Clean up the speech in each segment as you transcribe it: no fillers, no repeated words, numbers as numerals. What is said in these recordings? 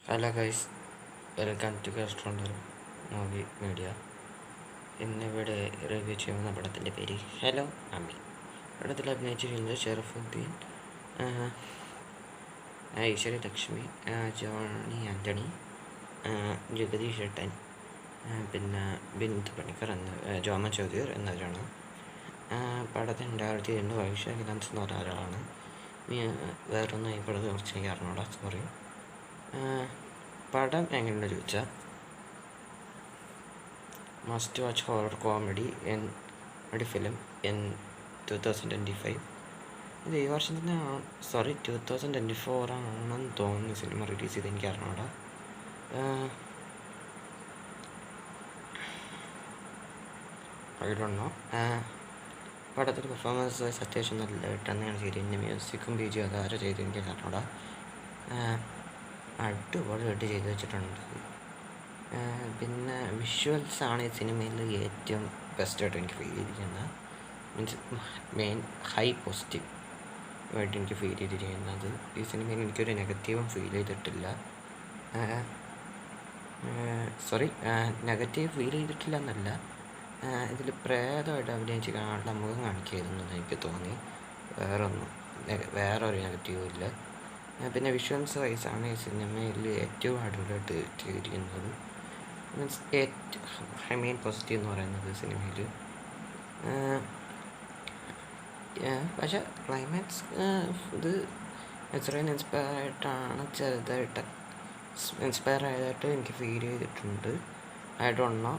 Hello guys, welcome to Gastronder movie media. ഇന്നിവിടെ review ചെയ്യുന്ന പടത്തിൻ്റെ പേര് ഹലോ അമ്മി. പടത്തിൽ അഭിനയിച്ചിരിക്കുന്നത് ഷെറഫുദ്ദീൻ, ഐശ്വര്യ ലക്ഷ്മി, ജോണി ആൻ്റണി, ജഗദീഷ് ഏട്ടൻ, പിന്നെ ബിന്ദു പണിക്കർ ജോമൻ ചൗധരി എന്നവരാണ്. പടത്തിന് ഡയറക്റ്റ് ചെയ്യുന്നത് വൈശാഖ് ലാൻസ് എന്ന് പറഞ്ഞ ഒരാളാണ്. വേറൊന്നും ഈ പടത്തെ കുറിച്ച് എനിക്ക് അറിഞ്ഞൂടാ, സോറി. പടം എങ്ങനെയുണ്ടെന്ന് ചോദിച്ചാൽ, must watch horror comedy film in 2025. ഇത് ഈ വർഷം തന്നെ 2024 ആണെന്ന് തോന്നുന്നു സിനിമ റിലീസ് ചെയ്ത്, എനിക്ക് അറിഞ്ഞൂടാ. ഐ പടത്തിൽ പെർഫോമൻസ് അത്യാവശ്യം നല്ലതായിട്ട് തന്നെയാണ് ചെയ്തത്. എൻ്റെ മ്യൂസിക്കും ബീജിയും അതാരം ചെയ്ത് എനിക്ക് അറിഞ്ഞൂടാ. അടിപൊളിയായിട്ട് ചെയ്ത് വെച്ചിട്ടുണ്ട്. പിന്നെ വിഷ്വൽസാണ് ഈ സിനിമയിൽ ഏറ്റവും ബെസ്റ്റായിട്ട് എനിക്ക് ഫീൽ ചെയ്തിരിക്കുന്നത്. മീൻസ് മെയിൻ ഹൈ പോസിറ്റീവ് ആയിട്ട് എനിക്ക് ഫീൽ ചെയ്തിരിക്കുന്നത്. ഈ സിനിമയിൽ എനിക്കൊരു നെഗറ്റീവും ഫീൽ ചെയ്തിട്ടില്ല. നെഗറ്റീവ് ഫീൽ ചെയ്തിട്ടില്ല എന്നല്ല, ഇതിൽ പ്രേതമായിട്ട് അഭിനയിച്ച് കാണാനുള്ള മുഖം കാണിക്കായിരുന്നു എനിക്ക് തോന്നി. വേറൊരു നെഗറ്റീവും ഇല്ല. പിന്നെ വിഷ്വൽസ് വൈസാണ് ഈ സിനിമയിൽ ഏറ്റവും അടിപൊളിയായിട്ട് ചെയ്തിരിക്കുന്നത്. മീൻസ് മെയിൻ പോസിറ്റീവ് എന്ന് പറയുന്നത് സിനിമയിൽ. പക്ഷേ ക്ലൈമാക്സ് ഇത് ഇത്രയും ഇൻസ്പയർ ആയതായിട്ട് എനിക്ക് ഫീൽ ചെയ്തിട്ടുണ്ട്. I don't know.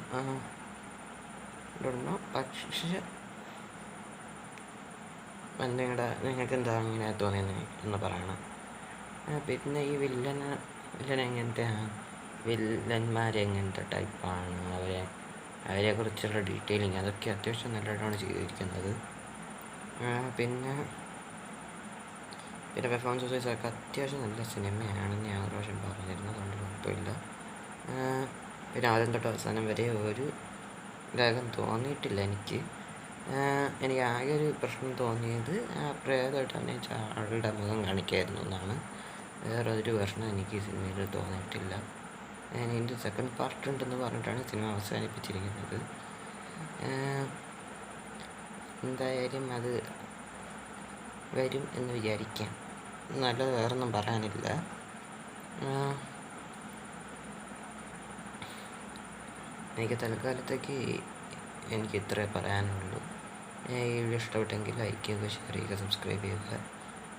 പക്ഷേ നിങ്ങൾക്ക് എന്താ ഇങ്ങനെ തോന്നിയെന്ന് എന്ന് പറയണം. പിന്നെ ഈ വില്ലൻ എങ്ങനത്തെയാണ്, വില്ലന്മാരെങ്ങനത്തെ ടൈപ്പാണ്, അവരെക്കുറിച്ചുള്ള ഡീറ്റെയിലിങ് അതൊക്കെ അത്യാവശ്യം നല്ലതായിട്ടാണ് ചെയ്തിരിക്കുന്നത്. പിന്നെ പെർഫോമൻസ് വൈസൊക്കെ അത്യാവശ്യം നല്ല സിനിമയാണെന്ന് ഞാൻ ഒരു പ്രാവശ്യം പറഞ്ഞിരുന്നു, അതുകൊണ്ട് കുഴപ്പമില്ല. പിന്നെ ആദ്യം തൊട്ട് അവസാനം വരെ ഒരു രാഗം തോന്നിയിട്ടില്ല എനിക്ക്. ആകെ ഒരു പ്രശ്നം തോന്നിയത് പ്രേതമായിട്ട് അഭിനയിച്ച ആളുടെ മുഖം കാണിക്കായിരുന്നു എന്നാണ്. വേറൊരു പ്രശ്നം എനിക്ക് ഈ സിനിമയിൽ തോന്നിയിട്ടില്ല. ഇതിൻ്റെ സെക്കൻഡ് പാർട്ട് ഉണ്ടെന്ന് പറഞ്ഞിട്ടാണ് സിനിമ അവസാനിപ്പിച്ചിരിക്കുന്നത്. എന്തായാലും അത് വരും എന്ന് വിചാരിക്കാം. നല്ലത് വേറൊന്നും പറയാനില്ല. എനിക്ക് തൽക്കാലത്തേക്ക് എനിക്ക് ഇത്രേ പറയാനുള്ളൂ. ഈ വീഡിയോ ഇഷ്ടപ്പെട്ടെങ്കിൽ ലൈക്ക് ചെയ്യുക, ഷെയർ ചെയ്യുക, സബ്സ്ക്രൈബ് ചെയ്യുക.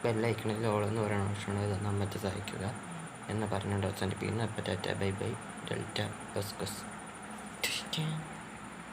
ബെല്ലൈക്കണിൽ ഓളെന്ന് പറയുന്ന ഓപ്ഷനാണ് ഇത് നമ്മത്തെ സഹായിക്കുക എന്ന് പറഞ്ഞുകൊണ്ട് അവസാനിപ്പിക്കുന്നു. അപ്പോൾ ടാറ്റ, ബൈ ബൈ, ഡെൽറ്റ, ബസ്കസ്.